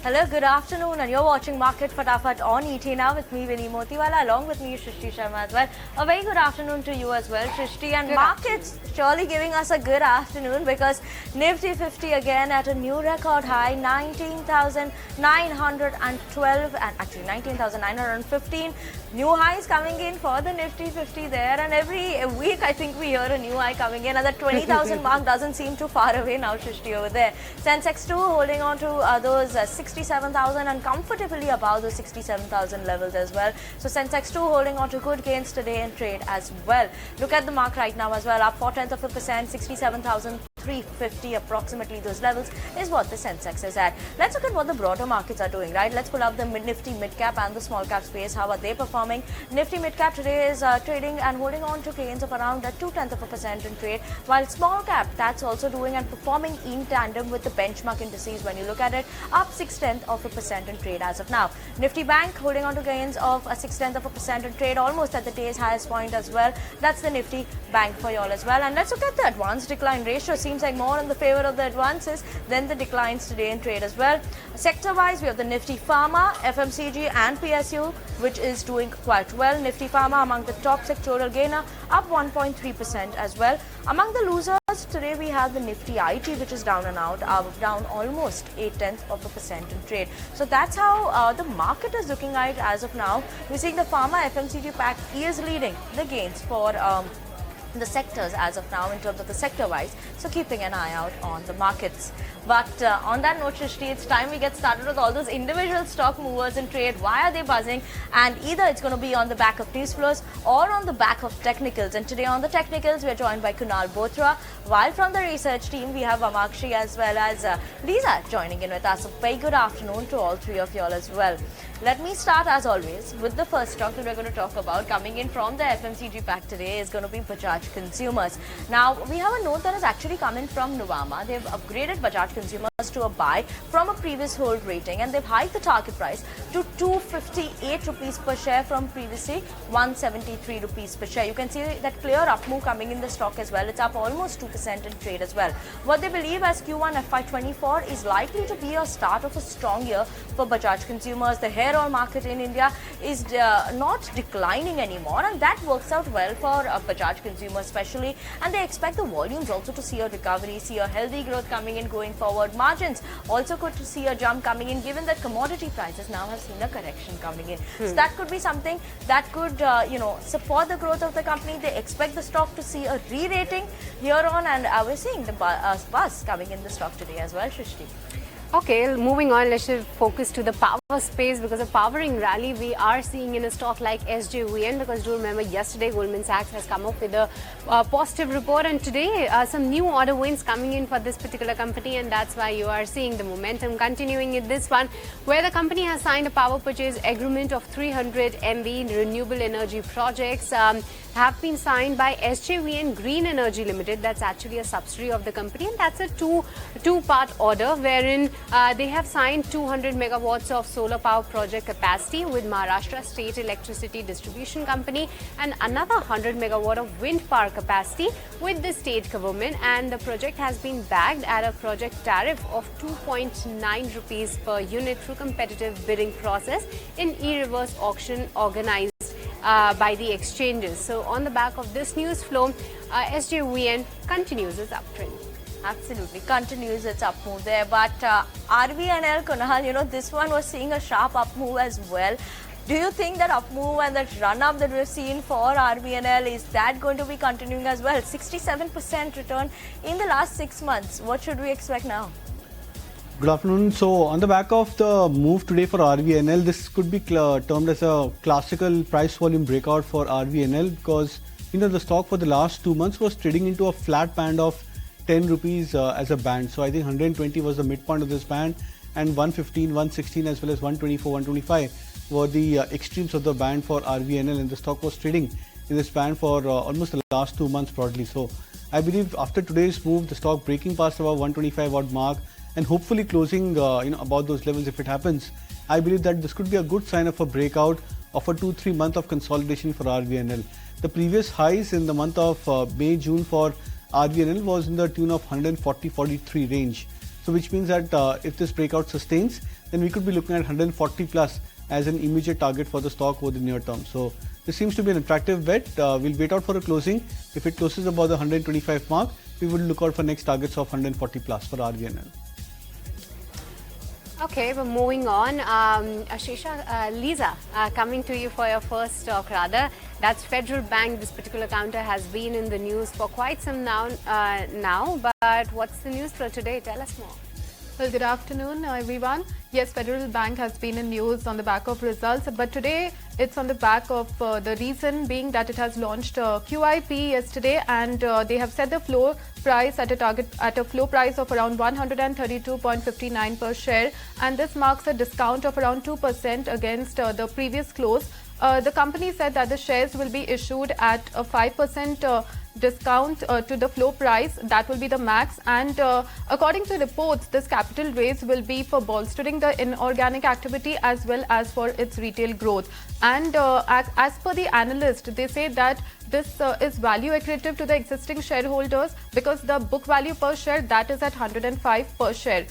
Hello, good afternoon, and you're watching Market Fatafat on ET now with me, Vinny Motiwala, along with me, Shrishti Sharma as well. A very good afternoon to you as well, Shrishti. And markets surely giving us a good afternoon because Nifty 50 again at a new record high, 19,912 and actually 19,915. New highs coming in for the Nifty 50 there, and every week I think we hear a new high coming in, and the 20,000 mark doesn't seem too far away now, Shrishti, over there. Sensex 2 holding on to those 67,000 and comfortably above those 67,000 levels as well. So Sensex 2 holding on to good gains today in trade as well. Look at the mark right now as well, up 0.4%, 67,350 approximately. Those levels is what the Sensex is at. Let's look at what the broader markets are doing, right? Let's pull up the Nifty mid-cap and the small-cap space. How are they performing? Nifty mid-cap today is trading and holding on to gains of around 0.2% in trade, while small-cap, that's also doing and performing in tandem with the benchmark indices. When you look at it, up 0.6% in trade as of now. Nifty Bank holding on to gains of 0.6% in trade, almost at the day's highest point as well. That's the Nifty Bank for you all as well. And let's look at the advance decline ratio. Seems like more in the favor of the advances than the declines today in trade as well. Sector-wise, we have the Nifty Pharma, FMCG and PSU, which is doing quite well. Nifty Pharma among the top sectoral gainer, up 1.3% as well. Among the losers, today we have the Nifty IT, which is down and out, down almost 0.8% in trade. So that's how the market is looking at it as of now. We're seeing the Pharma FMCG pack is leading the gains for the sectors as of now in terms of the sector-wise. So keeping an eye out on the markets. But on that note, Shrishti, it's time we get started with all those individual stock movers in trade. Why are they buzzing? And either it's going to be on the back of news flows or on the back of technicals. And today on the technicals, we are joined by Kunal Bothra, while from the research team, we have Amakshi as well as Lisa joining in with us. A very good afternoon to all three of you all as well. Let me start, as always, with the first stock that we're going to talk about. Coming in from the FMCG pack today is going to be Bajaj Consumers. Now, we have a note that has actually come in from Nuvama. They've upgraded Bajaj Consumers to a buy from a previous hold rating, and they've hiked the target price to 258 rupees per share from previously 173 rupees per share. You can see that clear up move coming in the stock as well. It's up almost 2% in trade as well. What they believe as Q1 FY24 is likely to be a start of a strong year for Bajaj Consumers. The hair oil market in India is not declining anymore, and that works out well for Bajaj Consumer especially, and they expect the volumes also to see a recovery, see a healthy growth coming in going forward. Margins also could see a jump coming in, given that commodity prices now have seen a correction coming in. So that could be something that could support the growth of the company. They expect the stock to see a re-rating here on, and we're seeing the buzz coming in the stock today as well, Shrishti. Okay, moving on, let's focus to the power space, because a powering rally we are seeing in a stock like SJVN, because do remember yesterday Goldman Sachs has come up with a positive report, and today some new order wins coming in for this particular company, and that's why you are seeing the momentum continuing in this one, where the company has signed a power purchase agreement of 300 MV renewable energy projects have been signed by SJVN Green Energy Limited. That's actually a subsidiary of the company, and that's a two-part order wherein they have signed 200 megawatts of solar power project capacity with Maharashtra State Electricity Distribution Company, and another 100 megawatt of wind power capacity with the state government, and the project has been bagged at a project tariff of 2.9 rupees per unit through competitive bidding process in e-reverse auction organized by the exchanges. So on the back of this news flow, SJVN continues its uptrend. Absolutely, continues its up move there. But RVNL, Kunal, this one was seeing a sharp up move as well. Do you think that up move and that run up that we've seen for RVNL, is that going to be continuing as well? 67% return in the last 6 months. What should we expect now? Good afternoon. So on the back of the move today for RVNL, this could be termed as a classical price volume breakout for RVNL, because the stock for the last 2 months was trading into a flat band of 10 rupees as a band. So I think 120 was the midpoint of this band, and 115, 116 as well as 124, 125 were the extremes of the band for RVNL, and the stock was trading in this band for almost the last 2 months broadly. So I believe after today's move, the stock breaking past about 125 odd mark and hopefully closing about those levels if it happens, I believe that this could be a good sign of a breakout of a 2-3 month of consolidation for RVNL. The previous highs in the month of May, June for RVNL was in the tune of 140-43 range. So which means that if this breakout sustains, then we could be looking at 140 plus as an immediate target for the stock over the near term. So this seems to be an attractive bet. We'll wait out for a closing. If it closes above the 125 mark, we will look out for next targets of 140 plus for RVNL. Okay, we're moving on. Lisa, coming to you for your first stock rather. That's Federal Bank. This particular counter has been in the news for quite some now. But what's the news for today? Tell us more. Well, good afternoon, everyone. Yes, Federal Bank has been in news on the back of results, but today it's on the back of the reason being that it has launched QIP yesterday, and they have set the floor price at a floor price of around 132.59 per share, and this marks a discount of around 2% against the previous close. The company said that the shares will be issued at a 5% discount to the floor price. That will be the max, and according to reports, this capital raise will be for bolstering the inorganic activity as well as for its retail growth. And as per the analyst, they say that this is value accretive to the existing shareholders because the book value per share that is at 105 per share.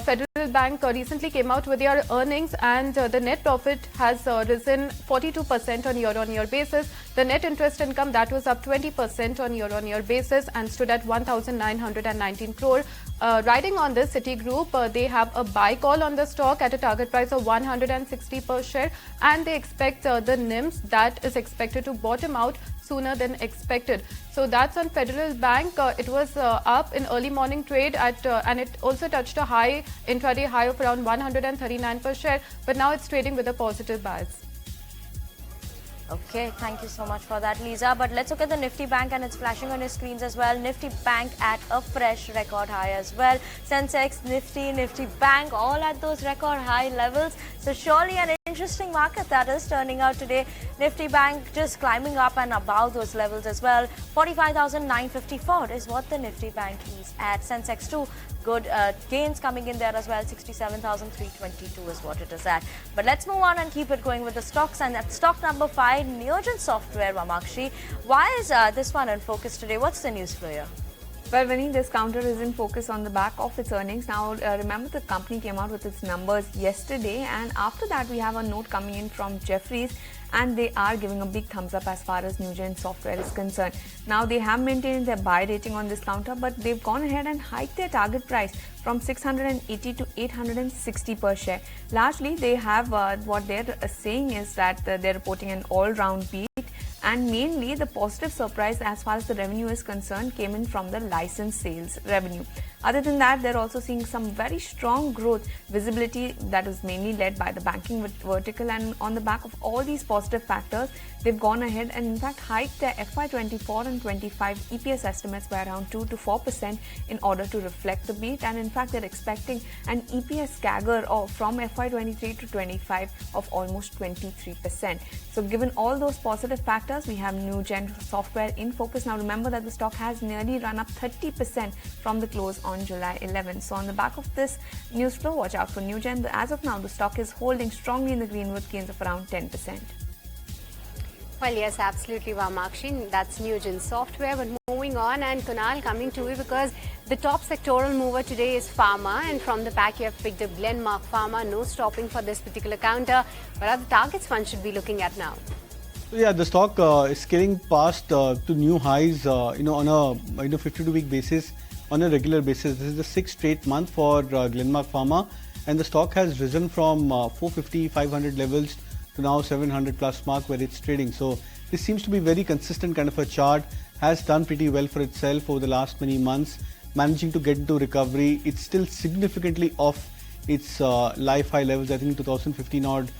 Federal Bank recently came out with their earnings, and the net profit has risen 42% on year-on-year basis. The net interest income that was up 20% on year-on-year basis and stood at 1,919 crore. Riding on this, Citigroup, they have a buy call on the stock at a target price of 160 per share, and they expect the NIMS that is expected to bottom out sooner than expected. So that's on Federal Bank. It was up in early morning trade at and it also touched a high intraday high of around 139 per share, but now it's trading with a positive bias. Okay, thank you so much for that, Lisa. But let's look at the Nifty Bank, and it's flashing on your screens as well. Nifty Bank at a fresh record high as well. Sensex, Nifty Bank, all at those record high levels. So surely an interesting market that is turning out today. Nifty Bank just climbing up and above those levels as well. 45,954 is what the Nifty Bank is at. Sensex 2. Good gains coming in there as well. 67,322 is what it is at. But let's move on and keep it going with the stocks. And at stock number 5, Newgen Software, Vamakshi. Why is this one in focus today? What's the news flow here? Well, Vinny, this counter is in focus on the back of its earnings. Now, remember the company came out with its numbers yesterday, and after that we have a note coming in from Jefferies, and they are giving a big thumbs up as far as Newgen Software is concerned. Now, they have maintained their buy rating on this counter, but they've gone ahead and hiked their target price from 680 to 860 per share. Largely, they have what they're saying is that they're reporting an all-round beat. And mainly the positive surprise as far as the revenue is concerned came in from the license sales revenue. Other than that, they're also seeing some very strong growth visibility that is mainly led by the banking vertical, and on the back of all these positive factors, they've gone ahead and in fact hiked their FY24 and 25 EPS estimates by around 2 to 4% in order to reflect the beat, and in fact they're expecting an EPS CAGR from FY23 to 25 of almost 23%. So given all those positive factors, we have Newgen Software in focus. Now remember that the stock has nearly run up 30% from the close on July 11. So on the back of this news flow, watch out for Newgen. As of now, the stock is holding strongly in the green with gains of around 10%. Well, yes, absolutely, Vamakshi. That's Newgen Software. But moving on, and Kunal, coming to you because the top sectoral mover today is Pharma, and from the pack you have picked up Glenmark Pharma. No stopping for this particular counter. What are the targets one should be looking at now? Yeah, the stock is scaling past to new highs, on a 52-week basis, on a regular basis. This is the 6th straight month for Glenmark Pharma, and the stock has risen from 450, 500 levels to now 700 plus mark where it's trading. So this seems to be very consistent kind of a chart, has done pretty well for itself over the last many months, managing to get into recovery. It's still significantly off its life high levels. I think 2015 odd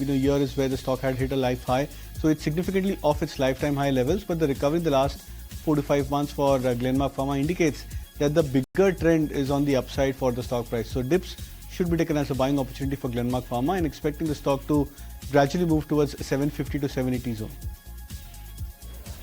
year is where the stock had hit a life high. So it's significantly off its lifetime high levels, but the recovery in the last 4 to 5 months for Glenmark Pharma indicates that the bigger trend is on the upside for the stock price. So dips should be taken as a buying opportunity for Glenmark Pharma, and expecting the stock to gradually move towards 750 to 780 zone.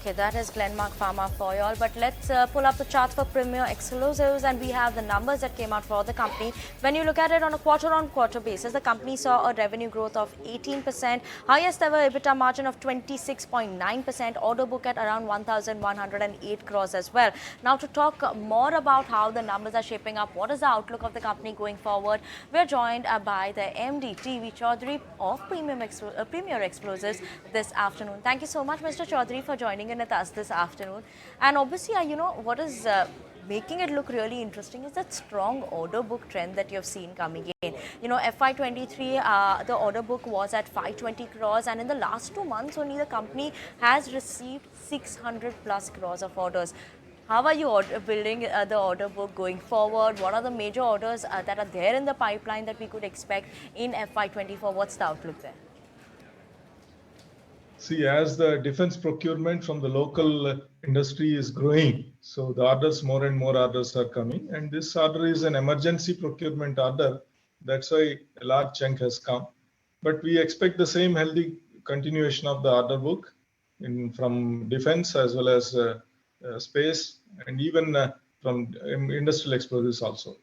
Okay, that is Glenmark Pharma for y'all. But let's pull up the charts for Premier Explosives, and we have the numbers that came out for the company. When you look at it on a quarter-on-quarter basis, the company saw a revenue growth of 18%, highest ever EBITDA margin of 26.9%, order book at around 1,108 crores as well. Now, to talk more about how the numbers are shaping up, what is the outlook of the company going forward, we're joined by the MD, TV Chaudhary of Premier Explosives this afternoon. Thank you so much, Mr. Chaudhary, for joining in with us this afternoon. And obviously, what is making it look really interesting is that strong order book trend that you've seen coming in. FY23, the order book was at 520 crores, and in the last 2 months only, the company has received 600 plus crores of orders. How are you building the order book going forward? What are the major orders that are there in the pipeline that we could expect in FY24? What's the outlook there? See, as the defense procurement from the local industry is growing, so the orders, more and more orders are coming. And this order is an emergency procurement order. That's why a large chunk has come. But we expect the same healthy continuation of the order book from defense as well as space, and even from industrial explosives also.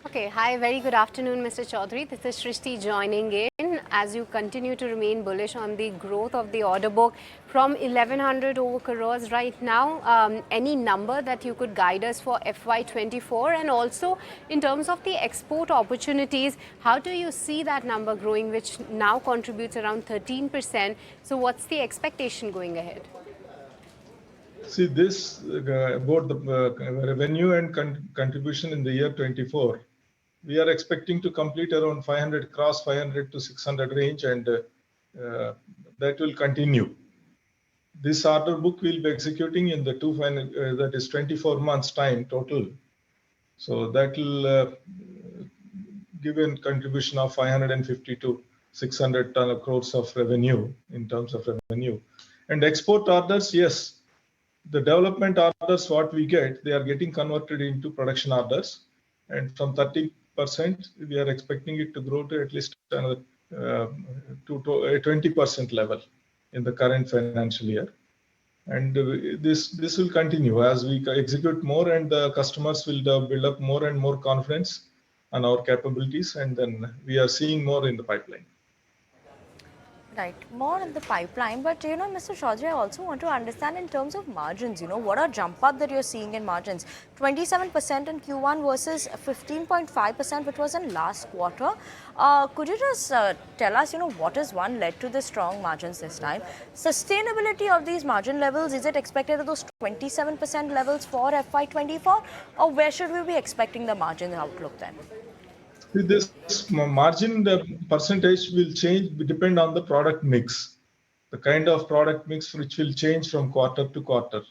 Okay, hi, very good afternoon, Mr. Chaudhary. This is Shrishti joining in as you continue to remain bullish on the growth of the order book from 1100 over crores right now. Any number that you could guide us for FY24, and also in terms of the export opportunities, how do you see that number growing, which now contributes around 13%? So what's the expectation going ahead? See, this about the revenue and contribution in the year 24. We are expecting to complete around 500 to 600 range, and that will continue. This order book will be executing in the that is 24 months time total. So that will give a contribution of 550 to 600 crores of revenue in terms of revenue. And export orders, yes, the development orders what we get, they are getting converted into production orders, and from 30%, we are expecting it to grow to at least to a 20% level in the current financial year. And this will continue as we execute more, and the customers will build up more and more confidence on our capabilities, and then we are seeing more in the pipeline. Right, more in the pipeline. But Mr. Chaudhary, I also want to understand in terms of margins, what are jump up that you're seeing in margins? 27% in Q1 versus 15.5%, which was in last quarter. Could you just tell us, what is led to the strong margins this time? Sustainability of these margin levels, is it expected at those 27% levels for FY24? Or where should we be expecting the margin outlook then? This margin, the percentage will change, depend on the product mix, the kind of product mix which will change from quarter to quarter.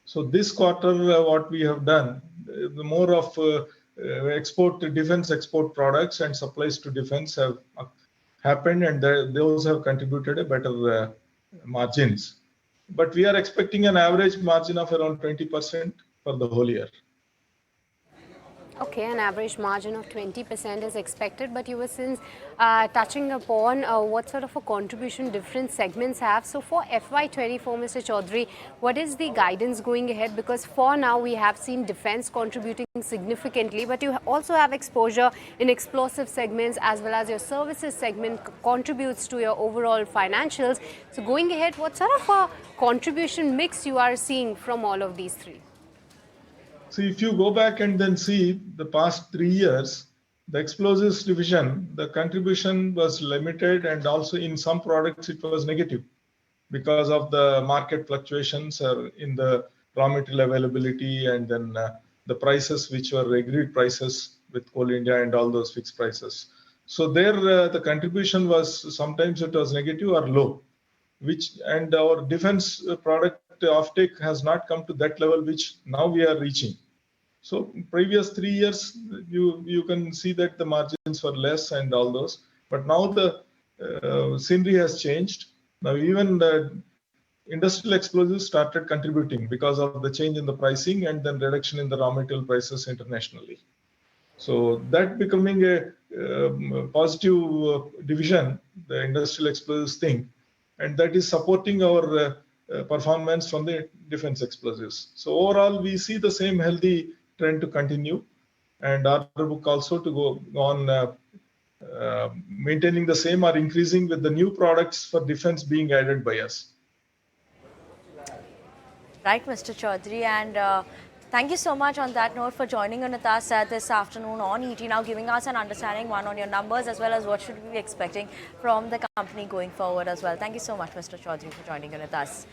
So this quarter, what we have done, the more of defense export products and supplies to defense have happened, and those have contributed a better margins. But we are expecting an average margin of around 20% for the whole year. Okay, an average margin of 20% is expected, but you were since touching upon what sort of a contribution different segments have. So for FY24, Mr. Chaudhary, what is the guidance going ahead? Because for now we have seen defense contributing significantly, but you also have exposure in explosive segments as well as your services segment contributes to your overall financials. So going ahead, what sort of a contribution mix you are seeing from all of these three? So if you go back and then see the past 3 years, the explosives division, the contribution was limited, and also in some products it was negative because of the market fluctuations in the raw material availability, and then the prices which were agreed prices with Coal India and all those fixed prices. So there the contribution was sometimes it was negative or low, and our defense product offtake has not come to that level which now we are reaching. So previous 3 years, you can see that the margins were less and all those, but now the scenery has changed. Now even the industrial explosives started contributing because of the change in the pricing and then reduction in the raw material prices internationally. So that becoming a positive division, the industrial explosives thing, and that is supporting our performance from the defense explosives. So overall, we see the same healthy trend to continue, and order book also to go on maintaining the same or increasing with the new products for defense being added by us. Right, Mr. Chaudhary, and thank you so much on that note for joining with us this afternoon on ET Now, giving us an understanding on your numbers as well as what should we be expecting from the company going forward as well. Thank you so much, Mr. Chaudhary, for joining with us.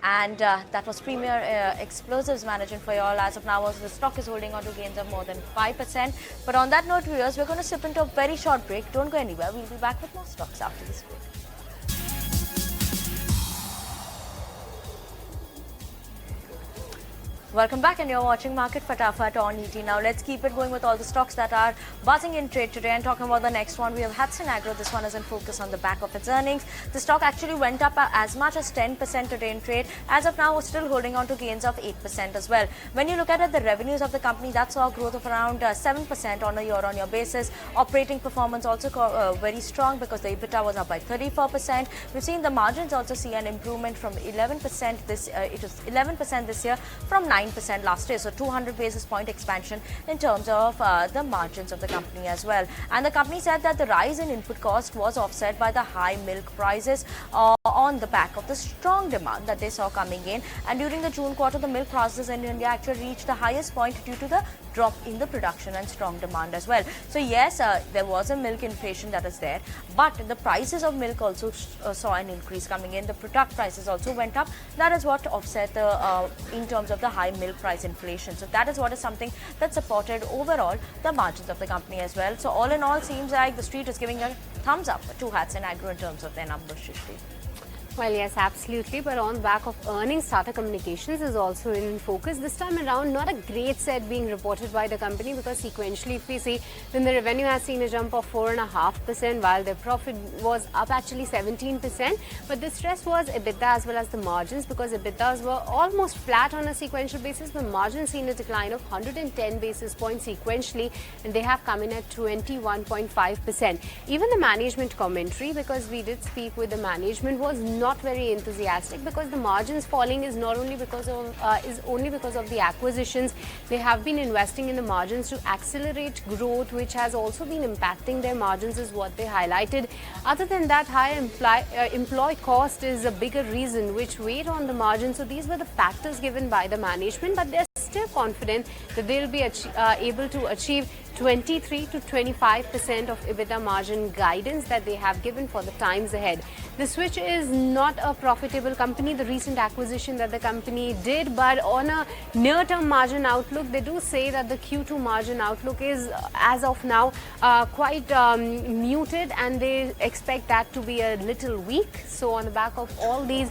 And that was Premier Explosives Management for you all. As of now, also the stock is holding on to gains of more than 5%. But on that note, viewers, we're going to slip into a very short break. Don't go anywhere. We'll be back with more stocks after this break. Welcome back, and you're watching Market Fatafat on ET. Now let's keep it going with all the stocks that are buzzing in trade today. And talking about the next one, we have Hudson Agro. This one is in focus on the back of its earnings. The stock actually went up as much as 10% today in trade. As of now, we're still holding on to gains of 8% as well. When you look at it, the revenues of the company, that saw a growth of around 7% on a year-on-year basis. Operating performance also very strong because the EBITDA was up by 34%. We've seen the margins also see an improvement from 11% this it was 11% this year from 9% last year, so 200 basis point expansion in terms of the margins of the company as well. And the company said that the rise in input cost was offset by the high milk prices on the back of the strong demand that they saw coming in. And during the June quarter, the milk prices in India actually reached the highest point due to the drop in the production and strong demand as well. So yes, there was a milk inflation that is there, but the prices of milk also saw an increase coming in. The product prices also went up. That is what offset the in terms of the high milk price inflation. So that is what is something that supported overall the margins of the company as well. So all in all, seems like the street is giving a thumbs up to Hudson Agro in terms of their numbers, Shrishti. Well, yes, absolutely. But on the back of earnings, Tata Communications is also in focus. This time around, not a great set being reported by the company, because sequentially, if we see, then the revenue has seen a jump of 4.5%, while their profit was up actually 17%. But the stress was EBITDA as well as the margins, because EBITDAs were almost flat on a sequential basis, but margins seen a decline of 110 basis points sequentially, and they have come in at 21.5%. Even the management commentary, because we did speak with the management, was not very enthusiastic, because the margins falling is not only because of only because of the acquisitions. They have been investing in the margins to accelerate growth, which has also been impacting their margins, is what they highlighted. Other than that, high employee cost is a bigger reason which weighed on the margin. So these were the factors given by the management, but they're still confident that they'll be able to achieve 23 to 25% of EBITDA margin guidance that they have given for the times ahead. The Switch is not a profitable company, the recent acquisition that the company did, but on a near-term margin outlook, they do say that the Q2 margin outlook is, as of now, quite muted, and they expect that to be a little weak. So on the back of all these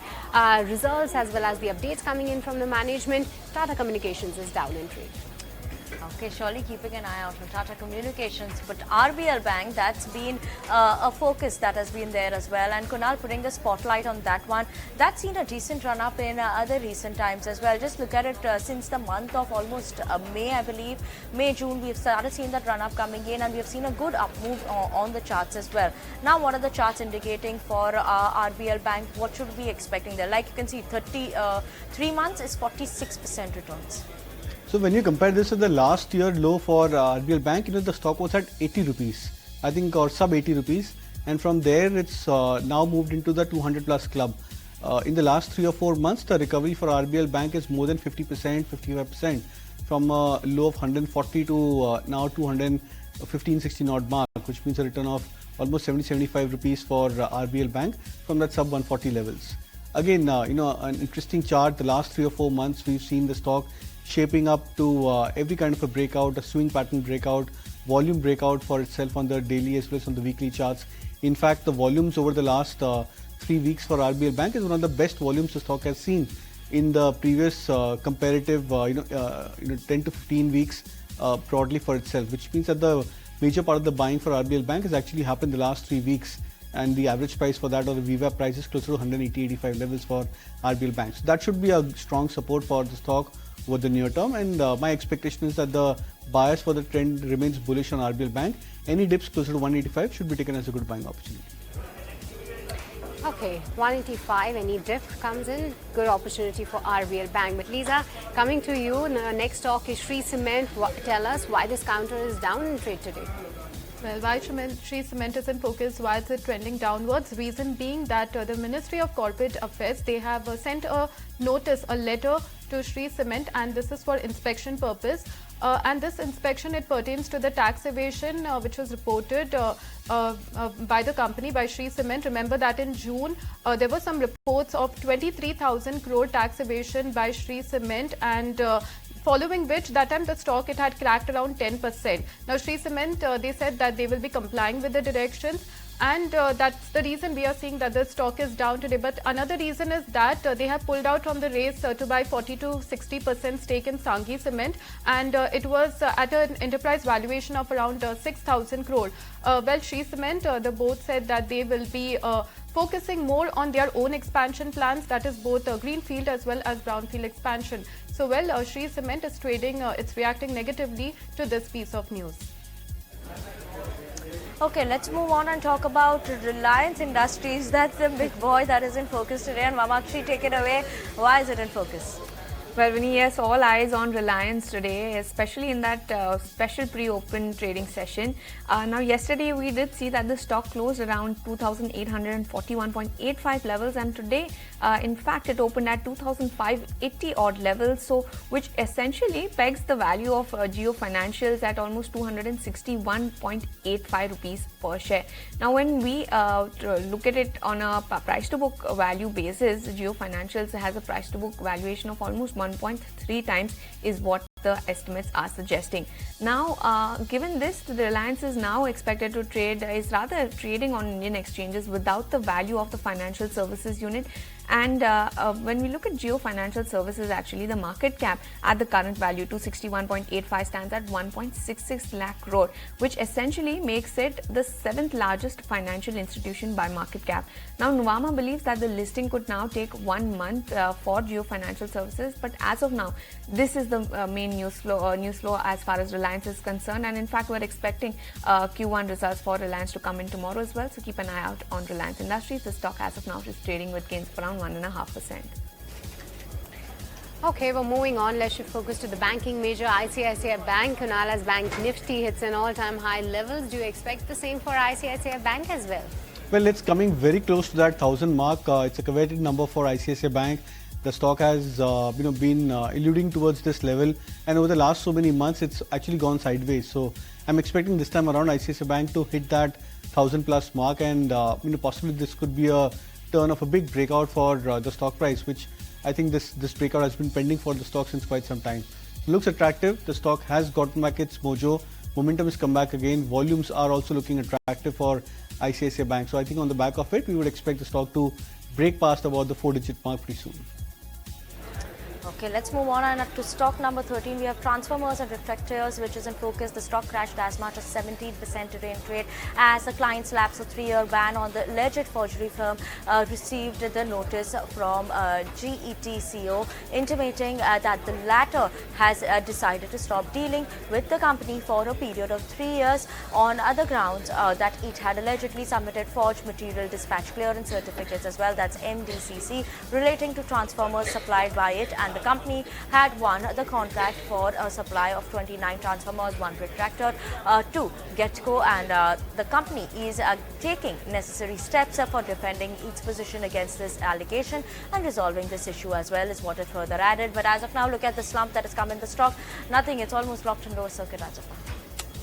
results as well as the updates coming in from the management, Tata Communications is down in trade. Okay, surely keeping an eye out for Tata Communications, but RBL Bank, that's been a focus that has been there as well, and Kunal putting the spotlight on that one. That's seen a decent run up in other recent times as well. Just look at it since the month of almost May, I believe, May, June, we've started seeing that run up coming in, and we've seen a good up move on the charts as well. Now, what are the charts indicating for RBL Bank? What should we be expecting there? Like you can see, 3 months is 46% returns. So when you compare this to the last year low for RBL Bank, the stock was at 80 rupees, I think, or sub 80 rupees. And from there, it's now moved into the 200 plus club. In the last 3 or 4 months, the recovery for RBL Bank is more than 50%, 55%, from a low of 140 to now 215, 16 odd mark, which means a return of almost 70, 75 rupees for RBL Bank from that sub 140 levels. Again, an interesting chart. The last 3 or 4 months, we've seen the stock shaping up to every kind of a breakout, a swing pattern breakout, volume breakout for itself on the daily as well as on the weekly charts. In fact, the volumes over the last 3 weeks for RBL Bank is one of the best volumes the stock has seen in the previous comparative 10 to 15 weeks broadly for itself, which means that the major part of the buying for RBL Bank has actually happened the last 3 weeks, and the average price for that, or the VWAP price, is closer to 180-85 levels for RBL Bank. So that should be a strong support for the stock over the near term, and my expectation is that the bias for the trend remains bullish on RBL Bank. Any dips closer to 185 should be taken as a good buying opportunity. Okay, 185, any dip comes in, good opportunity for RBL Bank. But Lisa, coming to you, next stock is Shree Cement. Tell us why this counter is down in trade today. Well, why Shree Cement is in focus, why is it trending downwards? Reason being that the Ministry of Corporate Affairs, they have sent a notice, a letter to Shree Cement, and this is for inspection purpose. And this inspection, it pertains to the tax evasion which was reported by the company, by Shree Cement. Remember that in June, there were some reports of 23,000 crore tax evasion by Shree Cement, and following which, that time the stock, it had cracked around 10%. Now, Shree Cement, they said that they will be complying with the directions, and that's the reason we are seeing that the stock is down today. But another reason is that they have pulled out from the race to buy 40 to 60% stake in Sanghi Cement, and it was at an enterprise valuation of around 6,000 crore. Well, Shree Cement, the board said that they will be focusing more on their own expansion plans, that is both greenfield as well as brownfield expansion. So, well, Shree Cement is trading, it's reacting negatively to this piece of news. Okay, let's move on and talk about Reliance Industries. That's the big boy that is in focus today. And Mamakshi, take it away. Why is it in focus? Well, Vinny, yes, all eyes on Reliance today, especially in that special pre-open trading session. Now, yesterday we did see that the stock closed around 2,841.85 levels, and today, in fact, it opened at 2,580 odd levels. So, which essentially pegs the value of Jio Financials at almost 261.85 rupees per share. Now, when we look at it on a price to book value basis, Jio Financials has a price to book valuation of almost 1.3 times is what the estimates are suggesting. Now, given this, the Reliance is now expected to trade, is rather trading on Indian exchanges without the value of the financial services unit. And when we look at Jio Financial Services, actually the market cap at the current value 261.85 stands at 1.66 lakh crore, which essentially makes it the 7th largest financial institution by market cap. Now, Nuvama believes that the listing could now take 1 month for Jio Financial Services, but as of now, this is the main news flow as far as Reliance is concerned. And in fact, we're expecting Q1 results for Reliance to come in tomorrow as well. So keep an eye out on Reliance Industries. The stock as of now is trading with gains of around 1.5%. Okay, well, moving on, let's shift focus to the banking major ICICI Bank. Kunala's Bank Nifty hits an all-time high levels. Do you expect the same for ICICI Bank as well? Well, it's coming very close to that 1,000 mark. It's a coveted number for ICICI Bank. The stock has been eluding towards this level, and over the last so many months, it's actually gone sideways. So I'm expecting this time around ICICI Bank to hit that 1,000 plus mark, and possibly this could be a turn of a big breakout for the stock price, which I think this breakout has been pending for the stock since quite some time. Looks attractive. The stock has gotten back its mojo. Momentum has come back again. Volumes are also looking attractive for ICICI Bank. So I think on the back of it, we would expect the stock to break past about the 4-digit mark pretty soon. Okay, let's move on and up to stock number 13. We have transformers and refractors, which is in focus. The stock crashed as much as 17% today in trade as the client slaps a 3-year ban on the alleged forgery firm received the notice from GETCO intimating that the latter has decided to stop dealing with the company for a period of 3 years on other grounds that it had allegedly submitted forged material dispatch clearance certificates as well, that's MDCC, relating to transformers supplied by it, and the company had won the contract for a supply of 29 transformers, 1 retractor to GETCO, and the company is taking necessary steps for defending its position against this allegation and resolving this issue as well, is what it further added. But as of now, look at the slump that has come in the stock. Nothing, it's almost locked in lower circuit as of now.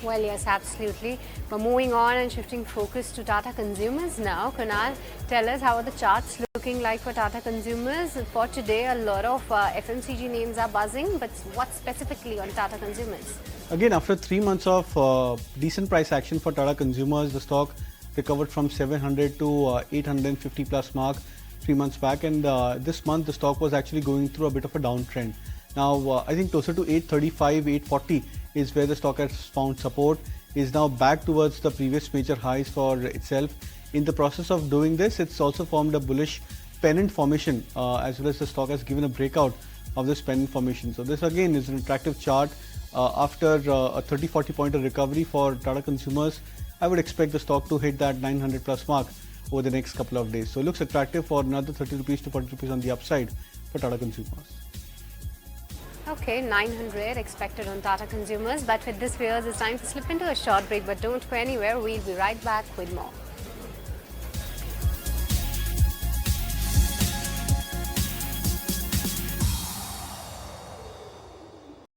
Well, yes, absolutely. But moving on and shifting focus to Tata Consumers now. Kunal, tell us, how are the charts looking like for Tata Consumers? For today, a lot of FMCG names are buzzing, but what specifically on Tata Consumers? Again, after 3 months of decent price action for Tata Consumers, the stock recovered from 700 to 850 plus mark 3 months back, and this month the stock was actually going through a bit of a downtrend. Now, I think closer to 835, 840 is where the stock has found support, is now back towards the previous major highs for itself. In the process of doing this, it's also formed a bullish pennant formation, as well as the stock has given a breakout of this pennant formation. So this again is an attractive chart. After a 30-40 pointer recovery for Tata Consumers, I would expect the stock to hit that 900 plus mark over the next couple of days. So it looks attractive for another 30 rupees to 40 rupees on the upside for Tata Consumers. Okay, 900 expected on Tata Consumers, but with this, viewers, it's time to slip into a short break. But don't go anywhere. We'll be right back with more.